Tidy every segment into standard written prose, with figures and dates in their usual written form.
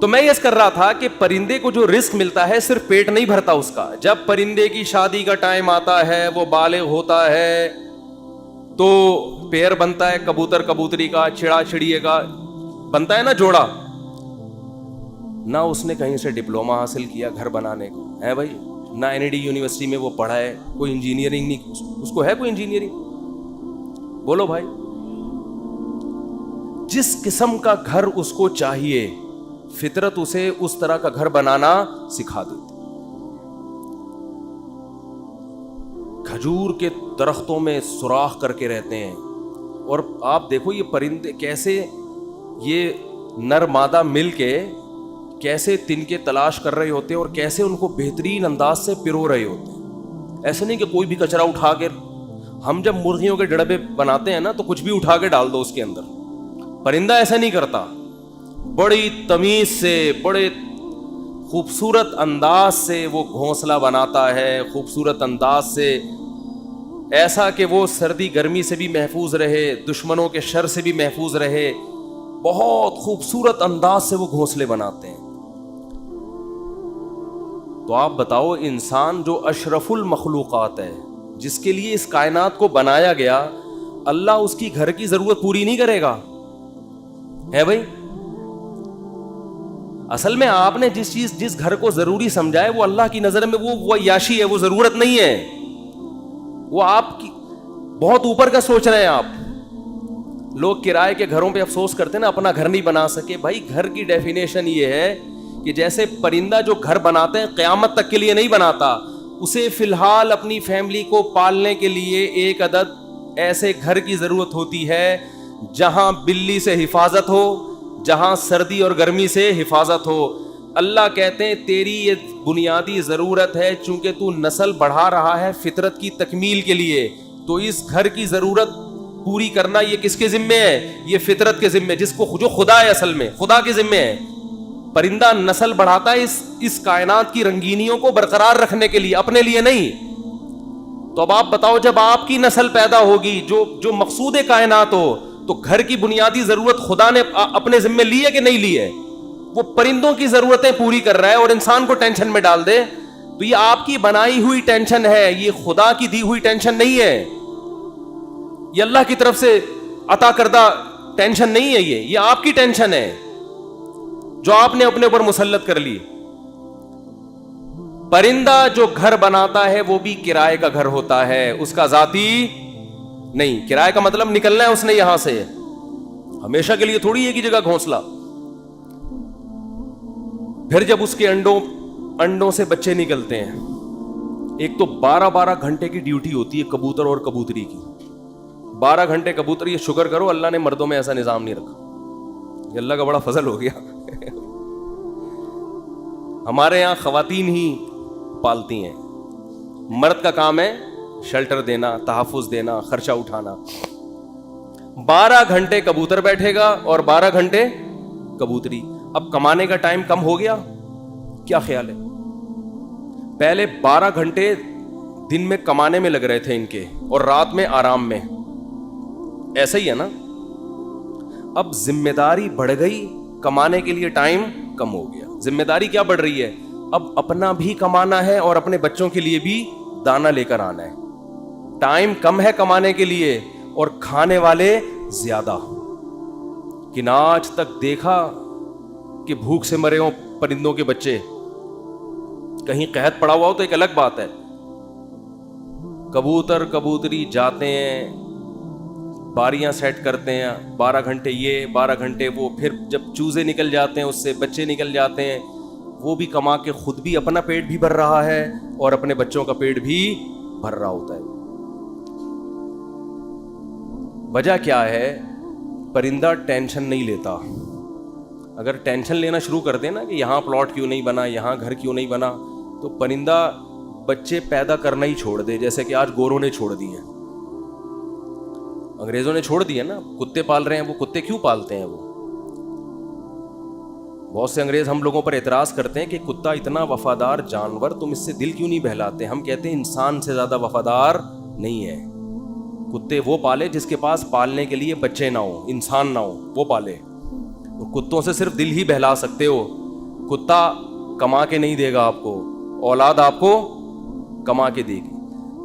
تو میں یہ کر رہا تھا کہ پرندے کو جو رزق ملتا ہے صرف پیٹ نہیں بھرتا اس کا. جب پرندے کی شادی کا ٹائم آتا ہے, وہ بالغ ہوتا ہے, تو پیر بنتا ہے کبوتر کبوتری کا, چڑا چڑیے کا بنتا ہے نا جوڑا. نہ اس نے کہیں سے ڈپلوما حاصل کیا گھر بنانے کو ہے بھائی, نہ NID یونیورسٹی میں وہ پڑھا ہے, کوئی انجینئرنگ نہیں, اس کو ہے کوئی انجینئرنگ؟ بولو بھائی. جس قسم کا گھر اس کو چاہیے فطرت اسے اس طرح کا گھر بنانا سکھا دیتی. کھجور کے درختوں میں سوراخ کر کے رہتے ہیں, اور آپ دیکھو یہ پرندے کیسے, یہ نر مادہ مل کے کیسے تنکے تلاش کر رہے ہوتے ہیں, اور کیسے ان کو بہترین انداز سے پرو رہے ہوتے ہیں. ایسے نہیں کہ کوئی بھی کچرا اٹھا کے, ہم جب مرغیوں کے ڈڑبے بناتے ہیں نا تو کچھ بھی اٹھا کے ڈال دو اس کے اندر. پرندہ ایسا نہیں کرتا, بڑی تمیز سے, بڑے خوبصورت انداز سے وہ گھونسلہ بناتا ہے, خوبصورت انداز سے, ایسا کہ وہ سردی گرمی سے بھی محفوظ رہے, دشمنوں کے شر سے بھی محفوظ رہے. بہت خوبصورت انداز سے وہ گھونسلے بناتے ہیں. تو آپ بتاؤ, انسان جو اشرف المخلوقات ہے, جس کے لیے اس کائنات کو بنایا گیا, اللہ اس کی گھر کی ضرورت پوری نہیں کرے گا ہے بھائی؟ اصل میں آپ نے جس گھر کو ضروری سمجھا ہے وہ اللہ کی نظر میں وہ عیاشی ہے, وہ ضرورت نہیں ہے. وہ آپ کی بہت اوپر کا سوچ رہے ہیں آپ. لوگ کرائے کے گھروں پہ افسوس کرتے ہیں نا, اپنا گھر نہیں بنا سکے. بھائی گھر کی ڈیفینیشن یہ ہے کہ جیسے پرندہ جو گھر بناتے ہیں قیامت تک کے لیے نہیں بناتا, اسے فی الحال اپنی فیملی کو پالنے کے لیے ایک عدد ایسے گھر کی ضرورت ہوتی ہے جہاں بلی سے حفاظت ہو, جہاں سردی اور گرمی سے حفاظت ہو. اللہ کہتے ہیں تیری یہ بنیادی ضرورت ہے, چونکہ تو نسل بڑھا رہا ہے فطرت کی تکمیل کے لیے, تو اس گھر کی ضرورت پوری کرنا یہ کس کے ذمے ہے؟ یہ فطرت کے ذمے, جس کو جو خدا ہے, اصل میں خدا کے ذمے ہے. پرندہ نسل بڑھاتا ہے اس کائنات کی رنگینیوں کو برقرار رکھنے کے لیے, اپنے لیے نہیں. تو اب آپ بتاؤ, جب آپ کی نسل پیدا ہوگی جو مقصود کائنات ہو, تو گھر کی بنیادی ضرورت خدا نے اپنے ذمے لی ہے کہ نہیں لی ہے؟ وہ پرندوں کی ضرورتیں پوری کر رہا ہے اور انسان کو ٹینشن میں ڈال دے. تو یہ آپ کی بنائی ہوئی ٹینشن ہے, یہ خدا کی دی ہوئی ٹینشن نہیں ہے, یہ اللہ کی طرف سے عطا کردہ ٹینشن نہیں ہے. یہ آپ کی ٹینشن ہے جو آپ نے اپنے اوپر مسلط کر لی. پرندہ جو گھر بناتا ہے وہ بھی کرائے کا گھر ہوتا ہے, اس کا ذاتی نہیں. کرائے کا مطلب نکلنا ہے اس نے یہاں سے, ہمیشہ کے لیے تھوڑی ایک ہی جگہ گھونسلہ. پھر جب اس کے انڈوں سے بچے نکلتے ہیں, ایک تو 12 گھنٹے کی ڈیوٹی ہوتی ہے کبوتر اور کبوتری کی. 12 گھنٹے کبوتر, یہ شکر کرو اللہ نے مردوں میں ایسا نظام نہیں رکھا, یہ اللہ کا بڑا فضل ہو گیا. ہمارے یہاں خواتین ہی پالتی ہیں, مرد کا کام ہے شیلٹر دینا, تحفظ دینا, خرچہ اٹھانا. 12 گھنٹے کبوتر بیٹھے گا اور 12 گھنٹے کبوتری. اب کمانے کا ٹائم کم ہو گیا, کیا خیال ہے؟ پہلے 12 گھنٹے دن میں کمانے میں لگ رہے تھے ان کے, اور رات میں آرام میں. ایسا ہی ہے نا. اب ذمہ داری بڑھ گئی, کمانے کے لیے ٹائم کم ہو گیا. ذمہ داری کیا بڑھ رہی ہے؟ اب اپنا بھی کمانا ہے اور اپنے بچوں کے لیے بھی دانا لے کر آنا ہے. ٹائم کم ہے کمانے کے لیے اور کھانے والے زیادہ. کہ نہ آج تک دیکھا کہ بھوک سے مرے ہوں پرندوں کے بچے. کہیں قحط پڑا ہوا ہو تو ایک الگ بات ہے. کبوتر کبوتری جاتے ہیں, باریاں سیٹ کرتے ہیں, 12 گھنٹے یہ 12 گھنٹے وہ, پھر جب چوزے نکل جاتے ہیں اس سے بچے نکل جاتے ہیں, وہ بھی کما کے خود بھی اپنا پیٹ بھی بھر رہا ہے اور اپنے بچوں کا پیٹ بھی بھر رہا ہوتا ہے. وجہ کیا ہے؟ پرندہ ٹینشن نہیں لیتا. اگر ٹینشن لینا شروع کر دیں نا کہ یہاں پلاٹ کیوں نہیں بنا, یہاں گھر کیوں نہیں بنا, تو پرندہ بچے پیدا کرنا ہی چھوڑ دے. جیسے کہ آج گوروں نے چھوڑ دی ہیں, انگریزوں نے چھوڑ دی ہے نا. کتے پال رہے ہیں, وہ کتے کیوں پالتے ہیں؟ وہ بہت سے انگریز ہم لوگوں پر اعتراض کرتے ہیں کہ کتا اتنا وفادار جانور, تم اس سے دل کیوں نہیں بہلاتے؟ ہم کہتے ہیں انسان سے زیادہ وفادار نہیں ہے. کتے وہ پالے جس کے پاس پالنے کے لیے بچے نہ ہو, انسان نہ ہو, وہ پالے. اور کتوں سے صرف دل ہی بہلا سکتے ہو. کتا کما کے نہیں دے گا آپ کو, اولاد آپ کو کما کے دے گی.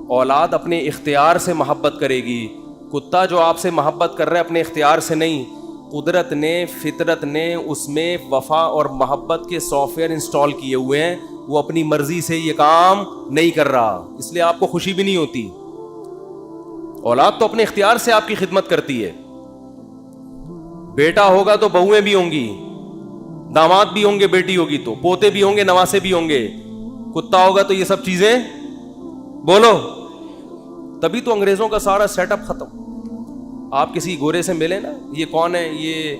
اولاد اپنے اختیار سے محبت کرے گی, کتا جو آپ سے محبت کر رہا ہے اپنے اختیار سے نہیں, قدرت نے, فطرت نے اس میں وفا اور محبت کے سافٹ ویئر انسٹال کیے ہوئے ہیں, وہ اپنی مرضی سے یہ کام نہیں کر رہا, اس لیے آپ کو خوشی بھی نہیں ہوتی. اولاد تو اپنے اختیار سے آپ کی خدمت کرتی ہے. بیٹا ہوگا تو بہویں بھی ہوں گی, داماد بھی ہوں گے, بیٹی ہوگی تو پوتے بھی ہوں گے, نواسے بھی ہوں گے. کتا ہوگا تو یہ سب چیزیں بولو. تبھی تو انگریزوں کا سارا سیٹ اپ ختم. آپ کسی گورے سے ملے نا, یہ کون ہے, یہ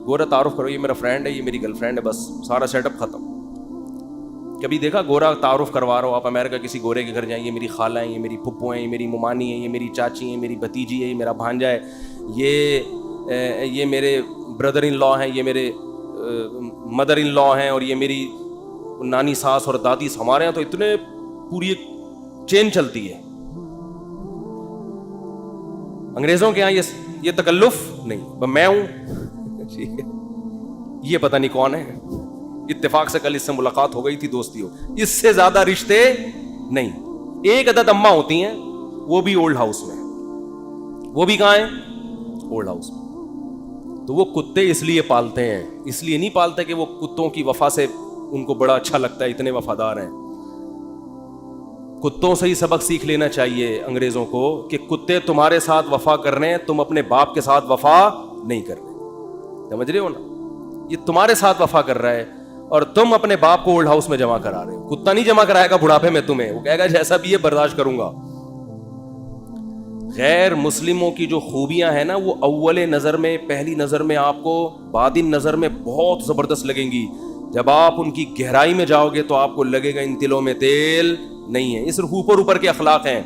گورا تعارف کرو, یہ میرا فرینڈ ہے, یہ میری گرل فرینڈ ہے, بس سارا سیٹ اپ ختم. کبھی دیکھا گورا تعارف کروا رہا ہو آپ امریکہ کسی گورے کے گھر جائیں, یہ میری خالہ ہیں, یہ میری پھپھو ہیں, یہ میری ممانی ہیں, یہ میری چاچی ہیں, میری بھتیجی ہے, یہ میرا بھانجا ہے, یہ میرے بردر ان لا ہیں, یہ میرے مدر ان لا ہیں, اور یہ میری نانی ساس اور دادی. ہمارے یہاں تو اتنے پوری ایک چین چلتی ہے. انگریزوں کے یہاں یہ تکلف نہیں, میں ہوں, یہ پتہ نہیں کون ہے, اتفاق سے کل اس سے ملاقات ہو گئی تھی, دوستی ہو, اس سے زیادہ رشتے نہیں. ایک عدد اماں ہوتی ہیں, وہ بھی اولڈ ہاؤس میں. وہ بھی کہاں ہیں؟ اولڈ ہاؤس میں. تو وہ کتے اس لیے پالتے ہیں, اس لیے نہیں پالتے کہ وہ کتوں کی وفا سے ان کو بڑا اچھا لگتا ہے, اتنے وفادار ہیں. کتوں سے ہی سبق سیکھ لینا چاہیے انگریزوں کو کہ کتے تمہارے ساتھ وفا کر رہے ہیں, تم اپنے باپ کے ساتھ وفا نہیں کر رہے. سمجھ رہے ہو نا, یہ تمہارے ساتھ وفا کر رہا ہے اور تم اپنے باپ کو اولڈ ہاؤس میں جمع کرا رہے ہو. کتا نہیں جمع کرائے گا بڑھاپے میں تمہیں, وہ کہے گا جیسا بھی یہ برداشت کروں گا. غیر مسلموں کی جو خوبیاں ہیں نا, وہ اول نظر میں, پہلی نظر میں آپ کو, بعدین نظر میں بہت زبردست لگیں گی. جب آپ ان کی گہرائی میں جاؤ گے تو آپ کو لگے گا ان تلوں میں تیل نہیں ہے. یہ صرف اوپر کے اخلاق ہیں.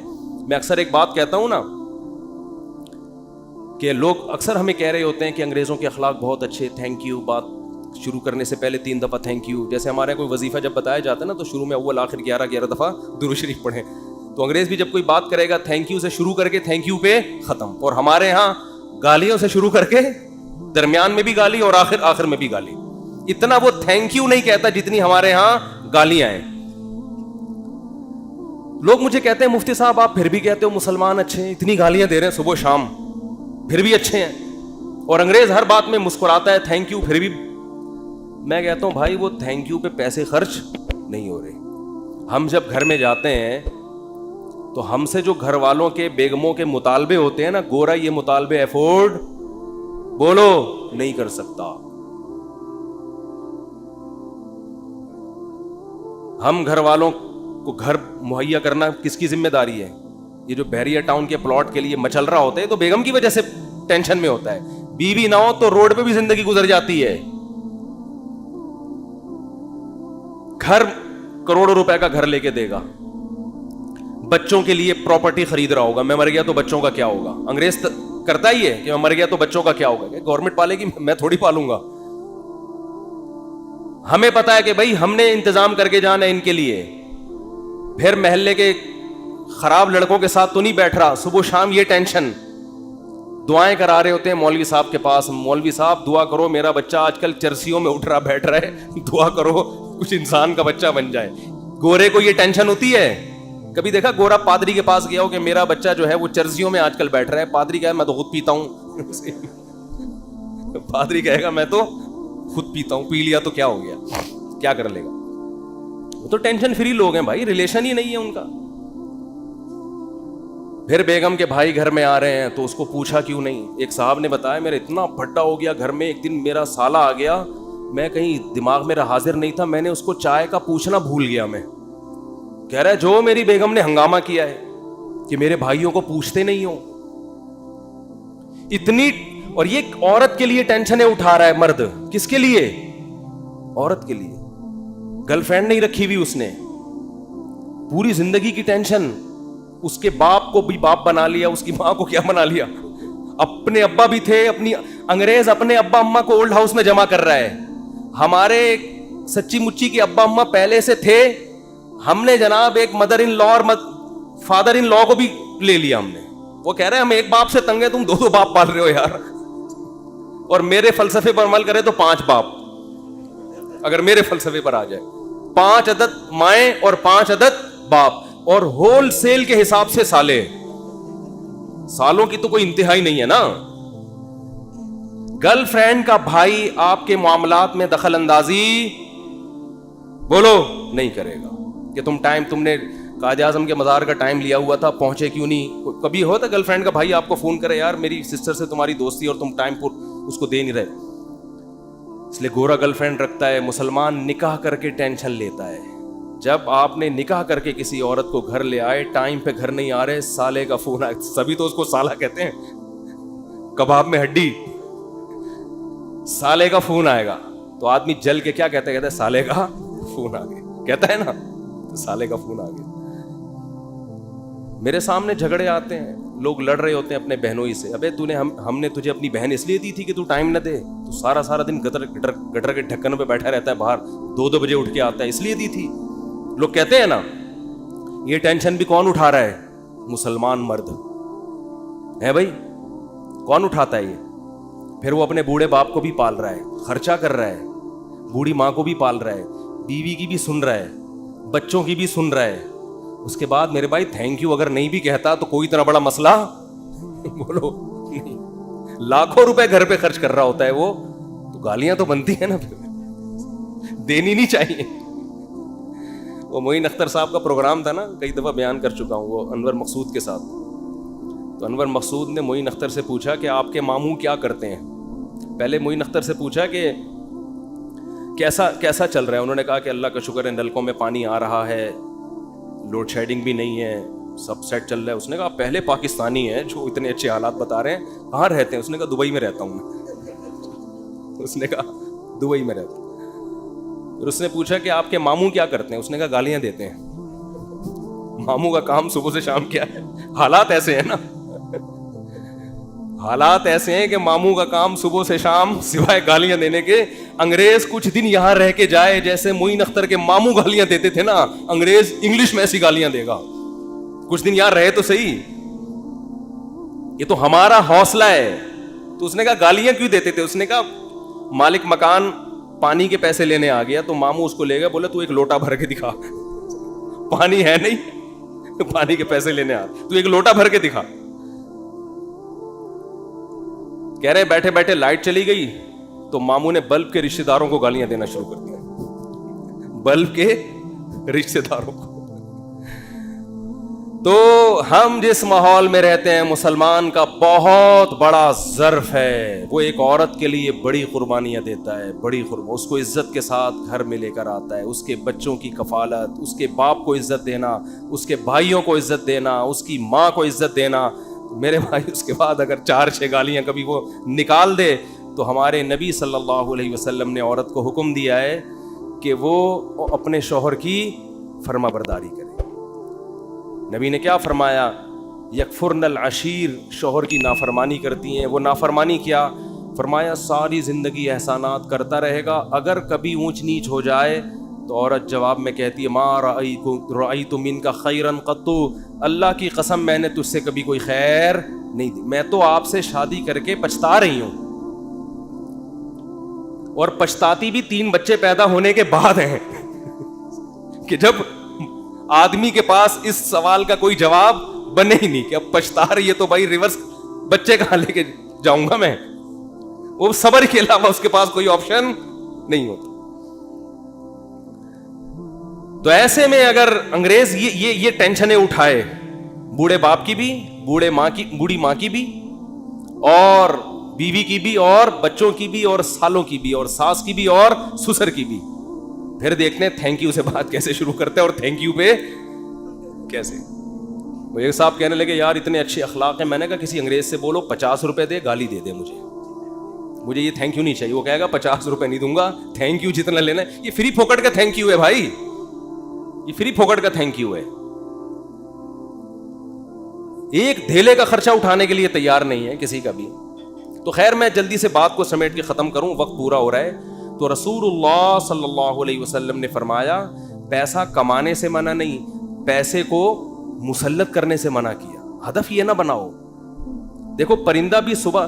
میں اکثر ایک بات کہتا ہوں نا, کہ لوگ اکثر ہمیں کہہ رہے ہوتے ہیں کہ انگریزوں کے اخلاق بہت اچھے, تھینک یو, بات شروع کرنے سے پہلے 3 دفعہ تھینک یو. جیسے ہمارے کوئی وظیفہ جب بتایا جاتا ہے نا, تو شروع میں اول آخر 11 دفعہ درود شریف پڑھیں. تو انگریز بھی جب کوئی بات کرے گا تھینک یو سے شروع کر کے تھینک یو پہ ختم. اور ہمارے ہاں گالیوں سے شروع کر کے درمیان میں بھی گالی اور آخر میں بھی گالی. اتنا وہ تھینک یو نہیں کہتا جتنی ہمارے ہاں گالیاں ہیں. لوگ مجھے کہتے ہیں مفتی صاحب آپ پھر بھی کہتے ہو مسلمان اچھے ہیں, اتنی گالیاں دے رہے ہیں صبح شام, پھر بھی اچھے ہیں. اور انگریز ہر بات میں مسکراتا ہے تھینک یو, پھر بھی. میں کہتا ہوں بھائی وہ تھینک یو پہ پیسے خرچ نہیں ہو رہے. ہم جب گھر میں جاتے ہیں تو ہم سے جو گھر والوں کے, بیگموں کے مطالبے ہوتے ہیں نا, گورا یہ مطالبے افورڈ بولو نہیں کر سکتا. ہم گھر والوں کو گھر مہیا کرنا کس کی ذمہ داری ہے؟ یہ جو بحریہ ٹاؤن کے پلاٹ کے لیے مچل رہا ہوتا ہے تو بیگم کی وجہ سے ٹینشن میں ہوتا ہے. بیوی نہ ہو تو روڈ پہ بھی زندگی گزر جاتی ہے. گھر کروڑوں روپے کا گھر لے کے دے گا, بچوں کے لیے پراپرٹی خرید رہا ہوگا, میں مر گیا تو بچوں کا کیا ہوگا. انگریز کرتا ہی ہے کہ میں مر گیا تو بچوں کا کیا ہوگا. گورنمنٹ پالے گی, میں تھوڑی پالوں گا. ہمیں پتا ہے کہ بھائی ہم نے انتظام کر کے جانا ہے ان کے لیے. پھر محلے کے خراب لڑکوں کے ساتھ تو نہیں بیٹھ رہا, صبح شام یہ ٹینشن. دعائیں کرا رہے ہوتے ہیں مولوی صاحب کے پاس, مولوی صاحب دعا کرو میرا بچہ آج کل چرسیوں میں اٹھ رہا بیٹھ رہا ہے, دعا کرو کچھ انسان کا بچہ بن جائے. گورے کو یہ ٹینشن ہوتی ہے. کبھی دیکھا گورا پادری کے پاس گیا ہو کہ میرا بچہ جو ہے وہ چرسیوں میں آج کل بیٹھ رہا ہے؟ پادری کہے میں تو خود پیتا ہوں. پادری کہے گا میں تو خود پیتا ہوں, پی لیا تو کیا ہو گیا, کیا کر لے گا. وہ تو ٹینشن فری لوگ ہیں بھائی, ریلیشن ہی نہیں ہے ان کا. پھر بیگم کے بھائی گھر میں آ رہے ہیں تو اس کو پوچھا کیوں نہیں. ایک صاحب نے بتایا میرا اتنا بھٹا ہو گیا گھر میں, ایک دن میرا سالہ آ گیا, میں کہیں دماغ میرا حاضر نہیں تھا, میں نے اس کو چائے کا پوچھنا بھول گیا. میں کہہ رہا ہے جو میری بیگم نے ہنگامہ کیا ہے کہ میرے بھائیوں کو پوچھتے نہیں ہو اتنی. اور یہ عورت کے لیے ٹینشنیں اٹھا رہا ہے مرد. کس کے لیے؟ عورت کے لیے. گرل فرینڈ نہیں رکھی ہوئی اس نے, پوری زندگی کی ٹینشن. اس کے باپ کو بھی باپ بنا لیا, اس کی ماں کو کیا بنا لیا, اپنے ابا بھی تھے. اپنی انگریز اپنے ابا اماں کو اولڈ ہاؤس میں جمع کر رہا ہے. ہمارے سچی مچی کے ابا اماں پہلے سے تھے, ہم نے جناب ایک مدر ان لا اور فادر ان لا کو بھی لے لیا ہم نے. وہ کہہ رہے ہیں ہم ایک باپ سے تنگ ہیں, تم 2 باپ پال رہے ہو یار, اور میرے فلسفے پر عمل کرے تو 5 باپ. اگر میرے فلسفے پر آ جائے. 5 عدد مائیں اور 5 عدد باپ, اور ہول سیل کے حساب سے سالے. سالوں کی تو کوئی انتہائی نہیں ہے نا. گرل فرینڈ کا بھائی آپ کے معاملات میں دخل اندازی بولو نہیں کرے گا کہ تم نے قائد اعظم کے مزار کا ٹائم لیا ہوا تھا, پہنچے کیوں نہیں. کبھی ہوتا گرل فرینڈ کا بھائی آپ کو فون کرے, یار میری سسٹر سے تمہاری دوستی اور تم ٹائم پر اس کو دے نہیں رہے. اس لیے گورا گرل فرینڈ رکھتا ہے. مسلمان نکاح کر کے ٹینشن لیتا ہے. جب آپ نے نکاح کر کے کسی عورت کو گھر لے آئے, ٹائم پہ گھر نہیں آ رہے, سالے کا فون آئے. سبھی تو اس کو سالہ کہتے ہیں, کباب میں ہڈی. سالے کا فون آئے گا تو آدمی جل کے کیا کہتا ہے سالے کا فون آ گیا, کہتا ہے نا, سالے کا فون آ گیا. میرے سامنے جھگڑے آتے ہیں, لوگ لڑ رہے ہوتے ہیں اپنے بہنوں ہی سے. ابے ہم نے تجھے اپنی بہن اس لیے دی تھی کہ تو ٹائم نہ دے, تو سارا دن گٹر کے ڈھکن پہ بیٹھا رہتا ہے باہر, 2 بجے اٹھ کے آتا ہے, اس لیے دی تھی. لوگ کہتے ہیں نا یہ ٹینشن بھی کون اٹھا رہا ہے, مسلمان مرد ہے بھائی. کون اٹھاتا ہے یہ؟ پھر وہ اپنے بوڑھے باپ کو بھی پال رہا ہے, خرچہ کر رہا ہے, بوڑھی ماں کو بھی پال رہا ہے, بیوی کی بھی سن رہا ہے, بچوں کی بھی سن رہا ہے. اس کے بعد میرے بھائی تھینک یو اگر نہیں بھی کہتا تو کوئی اتنا بڑا مسئلہ بولو نہیں. لاکھوں روپے گھر پہ خرچ کر رہا ہوتا ہے وہ, تو گالیاں تو بنتی ہیں نا, دینی نہیں چاہیے. وہ معین اختر صاحب کا پروگرام تھا نا, کئی دفعہ بیان کر چکا ہوں, وہ انور مقصود کے ساتھ. تو انور مقصود نے معین اختر سے پوچھا کہ آپ کے ماموں کیا کرتے ہیں. پہلے معین اختر سے پوچھا کہ کیسا چل رہا ہے. انہوں نے کہا کہ اللہ کا شکر ہے, نلکوں میں پانی آ رہا ہے, لوڈ شیڈنگ بھی نہیں ہے, سب سیٹ چل رہا ہے. اس نے کہا پہلے پاکستانی ہیں جو اتنے اچھے حالات بتا رہے ہیں, کہاں رہتے ہیں؟ اس نے کہا دبئی میں رہتا ہوں. اس نے کہا دبئی میں رہتا ہوں. پھر اس نے پوچھا کہ آپ کے ماموں کیا کرتے ہیں؟ اس نے کہا گالیاں دیتے ہیں. ماموں کا کام صبح سے شام کیا ہے؟ حالات ایسے ہیں نا, حالات ایسے ہیں کہ ماموں کا کام صبح سے شام سوائے گالیاں دینے کے. انگریز کچھ دن یہاں رہ کے جائے, جیسے معین اختر کے ماموں گالیاں دیتے تھے نا, انگریز انگلش میں ایسی گالیاں دے گا. کچھ دن یہاں رہے تو صحیح, یہ تو ہمارا حوصلہ ہے. تو اس نے کہا گالیاں کیوں دیتے تھے؟ اس نے کہا مالک مکان پانی کے پیسے لینے آ گیا تو ماموں اس کو لے گیا, بولے تو ایک لوٹا بھر کے دکھا. پانی ہے نہیں, پانی کے پیسے لینے آ, تو ایک لوٹا بھر کے دکھا. کہہ رہے بیٹھے بیٹھے لائٹ چلی گئی تو ماموں نے بلب کے رشتہ داروں کو گالیاں دینا شروع کر دیا. بلب کے رشتہ داروں کو. تو ہم جس ماحول میں رہتے ہیں, مسلمان کا بہت بڑا ظرف ہے. وہ ایک عورت کے لیے بڑی قربانیاں دیتا ہے, بڑی اس کو عزت کے ساتھ گھر میں لے کر آتا ہے. اس کے بچوں کی کفالت, اس کے باپ کو عزت دینا, اس کے بھائیوں کو عزت دینا, اس کی ماں کو عزت دینا. میرے بھائی اس کے بعد اگر 4-6 گالیاں کبھی وہ نکال دے تو ہمارے نبی صلی اللہ علیہ وسلم نے عورت کو حکم دیا ہے کہ وہ اپنے شوہر کی فرما برداری کرے. نبی نے کیا فرمایا؟ یکفرن العشیر, شوہر کی نافرمانی کرتی ہیں. وہ نافرمانی کیا فرمایا؟ ساری زندگی احسانات کرتا رہے گا, اگر کبھی اونچ نیچ ہو جائے تو عورت جواب میں کہتی ہے ما رأیت منک خیرا قط, اللہ کی قسم میں نے تجھ سے کبھی کوئی خیر نہیں دی. میں تو آپ سے شادی کر کے پچھتا رہی ہوں, اور پچھتاتی بھی 3 بچے پیدا ہونے کے بعد ہیں. کہ جب آدمی کے پاس اس سوال کا کوئی جواب بنے ہی نہیں کہ اب پچھتا رہی ہے تو بھائی ریورس بچے کہاں لے کے جاؤں گا میں, وہ صبر کے علاوہ اس کے پاس کوئی آپشن نہیں ہوتا. تو ایسے میں اگر انگریز یہ ٹینشنیں اٹھائے, بوڑھے باپ کی بھی, بوڑھی ماں کی بھی, اور بیوی کی بھی, اور بچوں کی بھی, اور سالوں کی بھی, اور ساس کی بھی, اور سسر کی بھی, پھر دیکھتے ہیں تھینک یو سے بات کیسے شروع کرتے ہیں, اور تھینک یو پہ کیسے. وہ ایک صاحب کہنے لگے یار اتنے اچھے اخلاق ہیں. میں نے کہا کسی انگریز سے بولو 50 روپے دے, گالی دے دے مجھے یہ تھینک یو نہیں چاہیے. وہ کہے گا 50 روپے نہیں دوں گا, تھینک یو جتنا لینا ہے. یہ فری پھوکٹ کا تھینک یو ہے بھائی, یہ فری پھوکٹ کا تھینک یو ہے. ایک دھیلے کا خرچہ اٹھانے کے لیے تیار نہیں ہے کسی کا بھی. تو خیر میں جلدی سے بات کو سمیٹ کے ختم کروں, وقت پورا ہو رہا ہے. تو رسول اللہ صلی اللہ علیہ وسلم نے فرمایا پیسہ کمانے سے منع نہیں, پیسے کو مسلط کرنے سے منع کیا. ہدف یہ نہ بناؤ. دیکھو پرندہ بھی صبح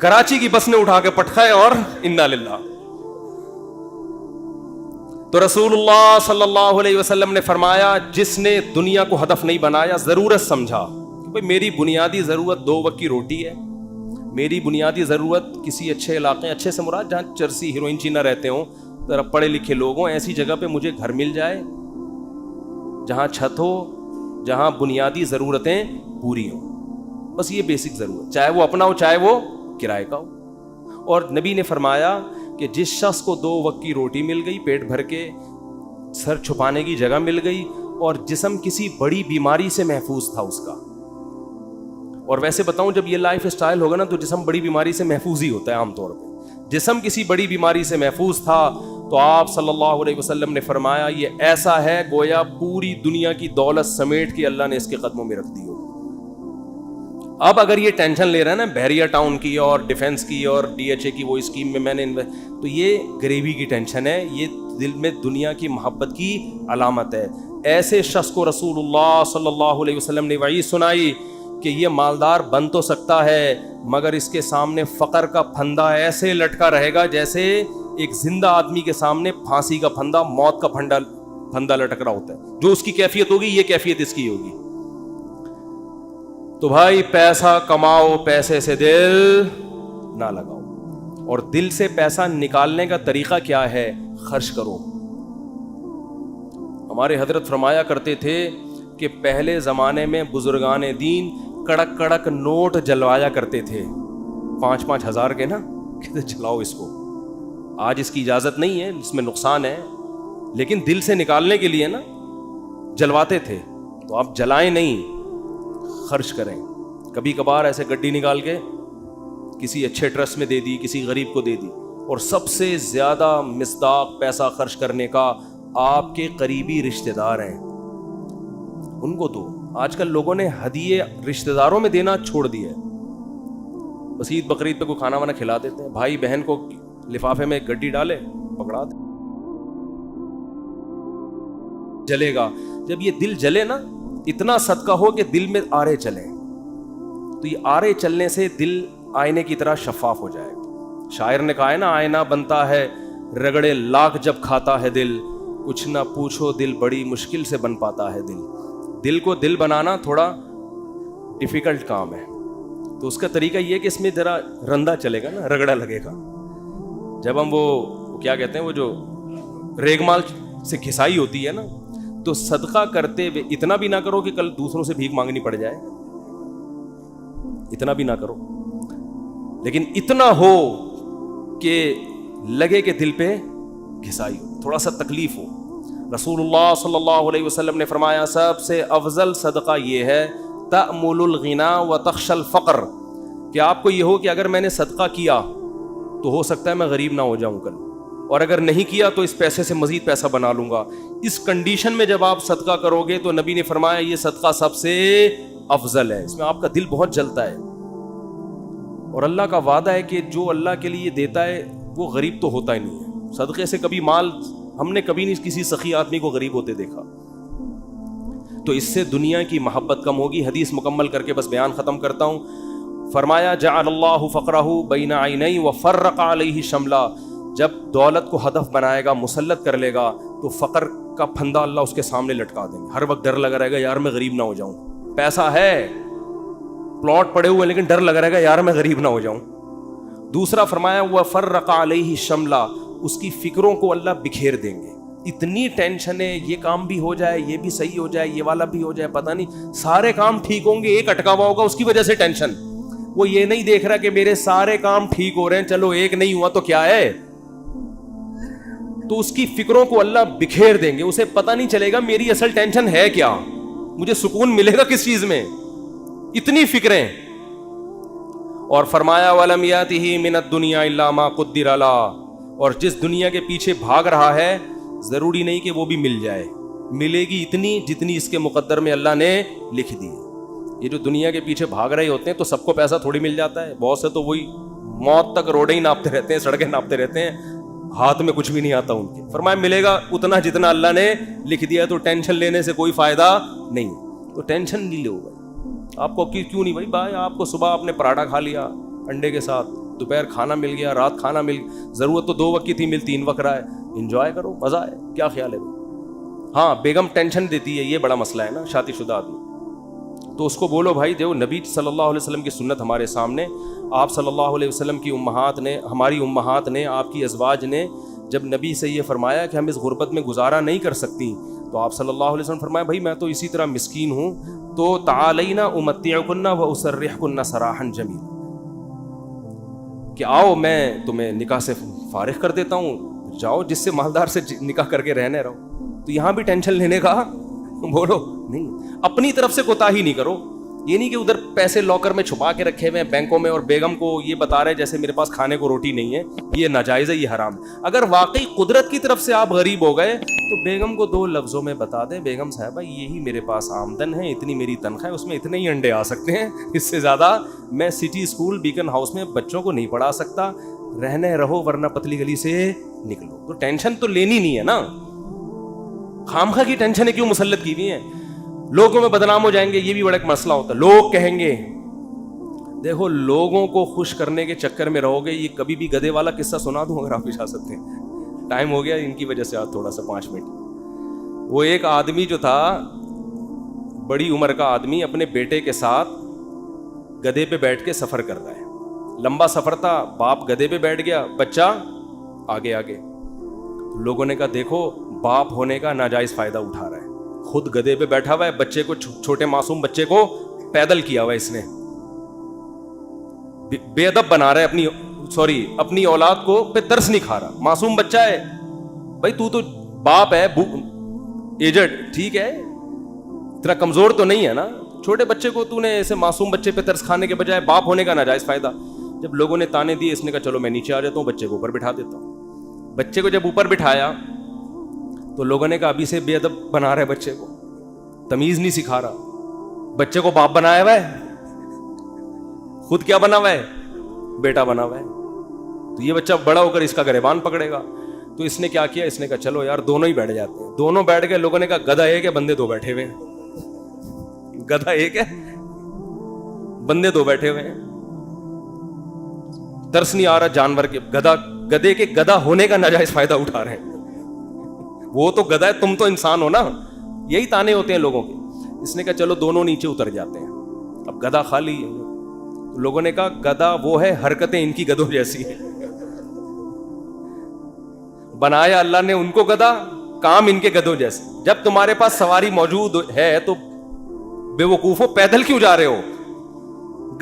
کراچی کی بس نے اٹھا کے پٹکھائے اور انا للہ. تو رسول اللہ صلی اللہ علیہ وسلم نے فرمایا جس نے دنیا کو ہدف نہیں بنایا, ضرورت سمجھا کہ بھئی میری بنیادی ضرورت 2 وقت کی روٹی ہے, میری بنیادی ضرورت کسی اچھے علاقے, اچھے سے مراد جہاں چرسی ہیروئن نہ رہتے ہوں, ذرا پڑھے لکھے لوگ ہوں, ایسی جگہ پہ مجھے گھر مل جائے جہاں چھت ہو, جہاں بنیادی ضرورتیں پوری ہوں. بس یہ بیسک ضرورت, چاہے وہ اپنا ہو چاہے وہ کرائے کا ہو. اور نبی نے فرمایا کہ جس شخص کو 2 وقت کی روٹی مل گئی, پیٹ بھر کے, سر چھپانے کی جگہ مل گئی, اور جسم کسی بڑی بیماری سے محفوظ تھا اس کا. اور ویسے بتاؤں جب یہ لائف اسٹائل ہوگا نا تو جسم بڑی بیماری سے محفوظ ہی ہوتا ہے عام طور پہ. جسم کسی بڑی بیماری سے محفوظ تھا تو آپ صلی اللہ علیہ وسلم نے فرمایا یہ ایسا ہے گویا پوری دنیا کی دولت سمیٹ کے اللہ نے اس کے قدموں میں رکھ دی ہو. اب اگر یہ ٹینشن لے رہا ہے نا بحریہ ٹاؤن کی اور ڈیفنس کی اور DHA کی وہ اسکیم میں نے تو یہ غریبی کی ٹینشن ہے, یہ دل میں دنیا کی محبت کی علامت ہے. ایسے شخص کو رسول اللہ صلی اللہ علیہ وسلم نے وعید سنائی کہ یہ مالدار بن تو سکتا ہے مگر اس کے سامنے فقر کا پھندا ایسے لٹکا رہے گا جیسے ایک زندہ آدمی کے سامنے پھانسی کا پھندا, موت کا پھندا لٹک رہا ہوتا ہے. جو اس کی کیفیت ہوگی یہ کیفیت اس کی ہوگی. تو بھائی پیسہ کماؤ, پیسے سے دل نہ لگاؤ. اور دل سے پیسہ نکالنے کا طریقہ کیا ہے؟ خرچ کرو. ہمارے حضرت فرمایا کرتے تھے کہ پہلے زمانے میں بزرگان دین کڑک کڑک نوٹ جلوایا کرتے تھے 5-5 ہزار کے نا, کہتے جلاؤ اس کو. آج اس کی اجازت نہیں ہے, اس میں نقصان ہے, لیکن دل سے نکالنے کے لیے نا جلواتے تھے. تو آپ جلائیں نہیں, خرچ کریں. کبھی کبھار ایسے گڈی نکال کے کسی اچھے ٹرسٹ میں دے دی, کسی غریب کو دے دی. اور سب سے زیادہ مصداق پیسہ خرچ کرنے کا آپ کے قریبی رشتہ دار ہیں, ان کو دو. آج کل لوگوں نے ہدیے رشتہ داروں میں دینا چھوڑ دیا ہے. بس عید بقرعید پہ کوئی کھانا وانا کھلا دیتے ہیں, بھائی بہن کو لفافے میں گڈی ڈالے پکڑا دے, جلے گا. جب یہ دل جلے نا, اتنا صدقہ ہو کہ دل میں آرے چلیں, تو یہ آرے چلنے سے دل آئینے کی طرح شفاف ہو جائے گا. شاعر نے کہا ہے نا, آئینہ بنتا ہے رگڑے لاکھ جب کھاتا ہے دل, کچھ نہ پوچھو دل بڑی مشکل سے بن پاتا ہے دل. دل کو دل بنانا تھوڑا ڈیفیکلٹ کام ہے. تو اس کا طریقہ یہ کہ اس میں ذرا رندا چلے گا نا, رگڑا لگے گا. جب ہم وہ کیا کہتے ہیں, وہ جو ریگمال سے گھسائی ہوتی ہے نا, تو صدقہ کرتے ہوئے اتنا بھی نہ کرو کہ کل دوسروں سے بھیک مانگنی پڑ جائے, اتنا بھی نہ کرو, لیکن اتنا ہو کہ لگے کہ دل پہ گھسائی ہو, تھوڑا سا تکلیف ہو. رسول اللہ صلی اللہ علیہ وسلم نے فرمایا سب سے افضل صدقہ یہ ہے تأمل الغنا وتخشى الفقر, کہ آپ کو یہ ہو کہ اگر میں نے صدقہ کیا تو ہو سکتا ہے میں غریب نہ ہو جاؤں کل, اور اگر نہیں کیا تو اس پیسے سے مزید پیسہ بنا لوں گا. اس کنڈیشن میں جب آپ صدقہ کرو گے تو نبی نے فرمایا یہ صدقہ سب سے افضل ہے. اس میں آپ کا دل بہت جلتا ہے, اور اللہ کا وعدہ ہے کہ جو اللہ کے لیے دیتا ہے وہ غریب تو ہوتا ہی نہیں ہے. صدقے سے کبھی مال ہم نے کبھی نہیں کسی سخی آدمی کو غریب ہوتے دیکھا. تو اس سے دنیا کی محبت کم ہوگی. حدیث مکمل کر کے بس بیان ختم کرتا ہوں. فرمایا جعل اللہ فقرہ بین عینی وفرق علیہ شملا, جب دولت کو ہدف بنائے گا, مسلط کر لے گا, تو فقر کا پھندا اللہ اس کے سامنے لٹکا دیں گے. ہر وقت ڈر لگا رہے گا یار میں غریب نہ ہو جاؤں. پیسہ ہے, پلاٹ پڑے ہوئے, لیکن ڈر لگا رہے گا یار میں غریب نہ ہو جاؤں. دوسرا فرمایا وفرق علیہ شملا, اس کی فکروں کو اللہ بکھیر دیں گے. اتنی ٹینشن ہے, یہ کام بھی ہو جائے, یہ بھی صحیح ہو جائے, یہ والا بھی ہو جائے, پتہ نہیں سارے کام ٹھیک ہوں گے, ایک اٹکا ہوا ہوگا اس کی وجہ سے ٹینشن. وہ یہ نہیں دیکھ رہا کہ میرے سارے کام ٹھیک ہو رہے ہیں, چلو ایک نہیں ہوا تو کیا ہے. تو اس کی فکروں کو اللہ بکھیر دیں گے, اسے پتہ نہیں چلے گا میری اصل ٹینشن ہے کیا, مجھے سکون ملے گا کس چیز میں, اتنی فکریں. اور فرمایا وَلَمْ يَأْتِهِ مِنَ الدُّنْيَا إِلَّا مَا قُدِّرَ لَهُ, اور جس دنیا کے پیچھے بھاگ رہا ہے ضروری نہیں کہ وہ بھی مل جائے, ملے گی اتنی جتنی اس کے مقدر میں اللہ نے لکھ دی. یہ جو دنیا کے پیچھے بھاگ رہے ہوتے ہیں تو سب کو پیسہ تھوڑی مل جاتا ہے. بہت سے تو وہی موت تک روڈیں ہی ناپتے رہتے ہیں, سڑکیں ناپتے رہتے ہیں, ہاتھ میں کچھ بھی نہیں آتا ان کے. فرمایا ملے گا اتنا جتنا اللہ نے لکھ دیا, تو ٹینشن لینے سے کوئی فائدہ نہیں. تو ٹینشن نہیں لو بھائی. آپ کو کیوں نہیں بھائی, آپ کو صبح آپ نے پراٹھا کھا لیا انڈے کے ساتھ, دوپہر کھانا مل گیا, رات کھانا مل گیا, ضرورت تو 2 وقت کی تھی, مل 3 وقت رہا ہے, انجوائے کرو, مزہ ہے, کیا خیال ہے؟ ہاں بیگم ٹینشن دیتی ہے, یہ بڑا مسئلہ ہے نا شادی شدہ آدمی, تو اس کو بولو بھائی جو نبی صلی اللہ علیہ وسلم کی سنت ہمارے سامنے, آپ صلی اللہ علیہ وسلم کی امہات نے, ہماری امہات نے, آپ کی ازواج نے جب نبی سے یہ فرمایا کہ ہم اس غربت میں گزارا نہیں کر سکتی, تو آپ صلی اللہ علیہ وسلم فرمایا بھائی میں تو اسی طرح مسکین ہوں, تو تعالینا امتعکن و اسرحکن سراحا جمیلا, کہ آؤ میں تمہیں نکاح سے فارغ کر دیتا ہوں, جاؤ جس سے مالدار سے نکاح کر کے رہنے رہو. تو یہاں بھی ٹینشن لینے کا بولو نہیں, اپنی طرف سے کوتاہی نہیں کرو. یہ نہیں کہ ادھر پیسے لاکر میں چھپا کے رکھے ہوئے ہیں بینکوں میں, اور بیگم کو یہ بتا رہے جیسے میرے پاس کھانے کو روٹی نہیں ہے, یہ ناجائز ہے, یہ حرام. اگر واقعی قدرت کی طرف سے آپ غریب ہو گئے تو بیگم کو 2 لفظوں میں بتا دیں, بیگم صاحبہ یہی میرے پاس آمدن ہے, اتنی میری تنخواہ ہے, اس میں اتنے ہی انڈے آ سکتے ہیں, اس سے زیادہ میں سٹی اسکول بیکن ہاؤس میں بچوں کو نہیں پڑھا سکتا, رہنے رہو ورنہ پتلی گلی سے نکلو. تو ٹینشن تو لینی نہیں ہے نا, خامخواہ کی ٹینشنیں کیوں مسلط کی ہوئی ہیں؟ لوگوں میں بدنام ہو جائیں گے, یہ بھی بڑا ایک مسئلہ ہوتا ہے. لوگ کہیں گے, دیکھو لوگوں کو خوش کرنے کے چکر میں رہو گے. یہ کبھی بھی گدھے والا قصہ سنا دوں اگر آپ اجازت دیں؟ ٹائم ہو گیا ان کی وجہ سے, آج تھوڑا سا 5 منٹ. وہ ایک آدمی جو تھا, بڑی عمر کا آدمی, اپنے بیٹے کے ساتھ گدھے پہ بیٹھ کے سفر کر رہا ہے. لمبا سفر تھا, باپ گدھے پہ بیٹھ گیا, بچہ آگے آگے. لوگوں نے کہا دیکھو باپ ہونے کا ناجائز فائدہ اٹھا رہا ہے, خود گدھے پہ بیٹھا ہوا ہے, بچے کو, چھوٹے معصوم بچے کو پیدل کیا ہوا ہے اس نے, بے ادب بنا رہا ہے اپنی اولاد کو, پہ ترس نہیں کھا رہا. معصوم بچہ ہے بھائی, تو باپ ہے ایجڈ, ٹھیک ہے, تیرا کمزور تو نہیں ہے نا, چھوٹے بچے کو تو نے ایسے معصوم بچے پہ ترس کھانے کے بجائے باپ ہونے کا ناجائز فائدہ. جب لوگوں نے تانے دیے, اس نے کہا چلو میں نیچے آ جاتا ہوں, بچے کو اوپر بٹھا دیتا ہوں. بچے کو جب اوپر بٹھایا تو لوگوں نے کہا ابھی سے بے ادب بنا رہا ہے بچے کو, تمیز نہیں سکھا رہا, بچے کو باپ بنایا ہوا ہے, خود کیا بنا ہوا ہے, بیٹا بنا ہوا ہے. تو یہ بچہ بڑا ہو کر اس کا گریبان پکڑے گا. تو اس نے کیا کیا, اس نے کہا چلو یار دونوں ہی بیٹھ جاتے ہیں. دونوں بیٹھ گئے. لوگوں نے کہا گدھا ایک ہے, بندے 2 بیٹھے ہوئے ہیں. گدھا ایک ہے, بندے 2 بیٹھے ہوئے ہیں. ترس نہیں آ رہا جانور کے, گدھے کے گدھا ہونے کا ناجائز فائدہ اٹھا رہے ہیں. وہ تو گدھا ہے, تم تو انسان ہو نا. یہی تانے ہوتے ہیں لوگوں کے. اس نے کہا چلو دونوں نیچے اتر جاتے ہیں. اب گدھا خالی ہے. لوگوں نے کہا گدھا وہ ہے, حرکتیں ان کی گدھوں جیسی ہیں. بنایا اللہ نے ان کو گدھا, کام ان کے گدھوں جیسے. جب تمہارے پاس سواری موجود ہے تو بے وقوفو پیدل کیوں جا رہے ہو؟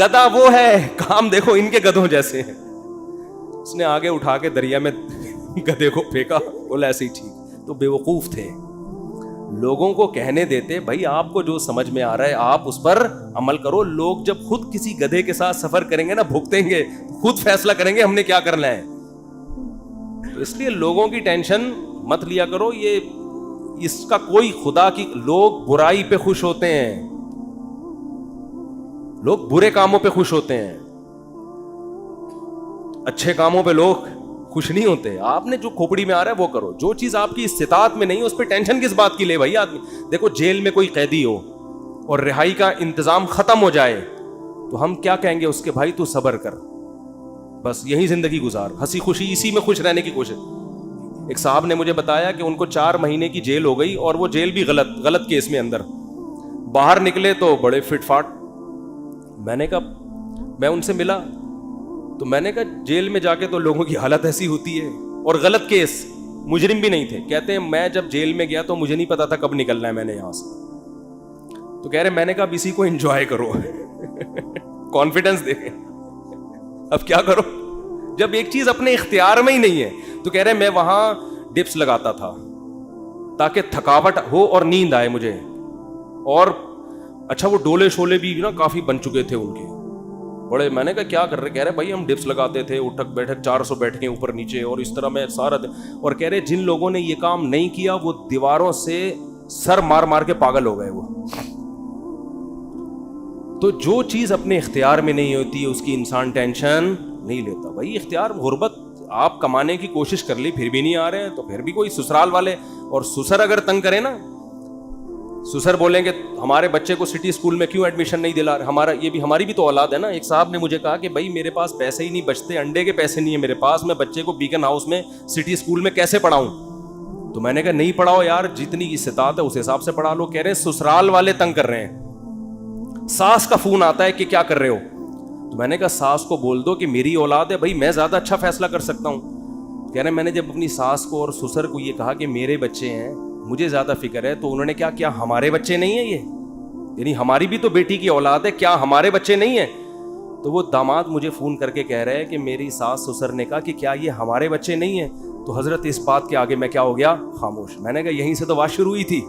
گدھا وہ ہے, کام دیکھو ان کے گدھوں جیسے ہیں. اس نے آگے اٹھا کے دریا میں گدھے کو پھینکا, بولا ایسے ہی ٹھیک. تو بے وقوف تھے. لوگوں کو کہنے دیتے بھائی آپ کو جو سمجھ میں آ رہا ہے آپ اس پر عمل کرو. لوگ جب خود کسی گدھے کے ساتھ سفر کریں گے نا, بھگتیں گے, خود فیصلہ کریں گے ہم نے کیا کرنا ہے. تو اس لیے لوگوں کی ٹینشن مت لیا کرو. یہ اس کا کوئی خدا کی, لوگ برائی پہ خوش ہوتے ہیں, لوگ برے کاموں پہ خوش ہوتے ہیں, اچھے کاموں پہ لوگ خوش نہیں ہوتے. آپ نے جو کھوپڑی میں آ رہا ہے وہ کرو. جو چیز آپ کی استطاعت میں نہیں اس پہ ٹینشن کس بات کی لے بھائی آدمی. دیکھو جیل میں کوئی قیدی ہو اور رہائی کا انتظام ختم ہو جائے تو ہم کیا کہیں گے اس کے, بھائی تو صبر کر, بس یہی زندگی گزار, ہنسی خوشی اسی میں خوش رہنے کی کوشش. ایک صاحب نے مجھے بتایا کہ ان کو 4 مہینے کی جیل ہو گئی, اور وہ جیل بھی غلط کیس میں اندر. باہر نکلے تو بڑے فٹ فاٹ. میں نے کہا, میں ان سے ملا تو میں نے کہا جیل میں جا کے تو لوگوں کی حالت ایسی ہوتی ہے, اور غلط کیس, مجرم بھی نہیں تھے. کہتے ہیں میں جب جیل میں گیا تو مجھے نہیں پتا تھا کب نکلنا ہے میں نے یہاں سے. تو کہہ رہے میں نے کہا اسی کو انجوائے کرو, کانفیڈنس دیکھیں. اب کیا کرو جب ایک چیز اپنے اختیار میں ہی نہیں ہے. تو کہہ رہے میں وہاں ڈپس لگاتا تھا تاکہ تھکاوٹ ہو اور نیند آئے مجھے. اور اچھا وہ ڈولے شولے بھی نا کافی بن چکے تھے ان کے بڑے. میں نے کہا کیا کر رہے؟ کہہ رہے بھائی ہم ڈپس لگاتے تھے, اٹھک بیٹھک 400 بیٹھیں اوپر نیچے, اور اس طرح میں سارا دن. اور کہہ رہے جن لوگوں نے یہ کام نہیں کیا وہ دیواروں سے سر مار مار کے پاگل ہو گئے وہ. تو جو چیز اپنے اختیار میں نہیں ہوتی ہے اس کی انسان ٹینشن نہیں لیتا. بھائی اختیار, غربت آپ کمانے کی کوشش کر لی پھر بھی نہیں آ رہے ہیں تو پھر بھی کوئی سسرال والے, اور سسر اگر تنگ کرے نا, سسر بولیں گے ہمارے بچے کو سٹی اسکول میں کیوں ایڈمیشن نہیں دلا رہے, ہماری بھی تو اولاد ہے نا. ایک صاحب نے مجھے کہا کہ بھائی میرے پاس پیسے ہی نہیں بچتے, انڈے کے پیسے نہیں ہیں میرے پاس, میں بچے کو بیکن ہاؤس میں سٹی اسکول میں کیسے پڑھاؤں؟ تو میں نے کہا نہیں پڑھاؤ یار, جتنی استطاعت ہے اس حساب سے پڑھا لو. کہہ رہے ہیں سسرال والے تنگ کر رہے ہیں, ساس کا فون آتا ہے کہ کیا کر رہے ہو. تو میں نے کہا ساس کو بول دو کہ میری اولاد ہے بھائی, میں زیادہ اچھا فیصلہ کر سکتا ہوں. کہہ رہے ہیں میں نے جب اپنی ساس کو اور سسر کو یہ کہا کہ میرے بچے ہیں, مجھے زیادہ فکر ہے, تو انہوں نے کیا ہمارے بچے نہیں ہیں یہ, یعنی ہماری بھی تو بیٹی کی اولاد ہے, کیا ہمارے بچے نہیں ہیں؟ تو وہ داماد مجھے فون کر کے کہہ رہے ہیں کہ میری ساس سسر نے کہا کہ کیا یہ ہمارے بچے نہیں ہیں. تو حضرت اس بات کے آگے میں کیا ہو گیا, خاموش. میں نے کہا یہیں سے تو بات شروع ہوئی تھی,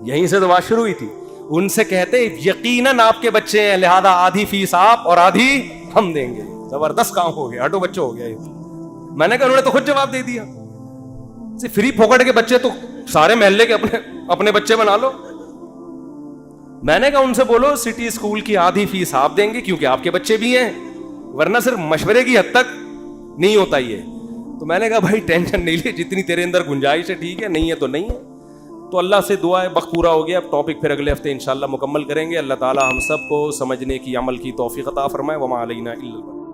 یہیں سے تو بات شروع ہوئی تھی. ان سے کہتے یقیناً آپ کے بچے ہیں, لہذا آدھی فیس آپ اور آدھی ہم دیں گے. زبردست کام ہو گیا, ہٹو بچے ہو گیا یہ. میں نے کہا انہوں نے تو خود جواب دے دیا, فری پھوکٹ کے بچے تو سارے محلے کے اپنے بچے بنا لو. میں نے کہا ان سے بولو سٹی اسکول کی آدھی فیس آپ دیں گے کیونکہ آپ کے بچے بھی ہیں, ورنہ صرف مشورے کی حد تک نہیں ہوتا یہ. تو میں نے کہا بھائی ٹینشن نہیں لے, جتنی تیرے اندر گنجائش ہے ٹھیک ہے, نہیں ہے تو نہیں ہے. تو اللہ سے دعا ہے, وقت پورا ہو گیا, اب ٹاپک پھر اگلے ہفتے انشاءاللہ مکمل کریں گے. اللہ تعالی ہم سب کو سمجھنے کی, عمل کی توفیق عطا فرمائے. وما علینا الا البلاغ.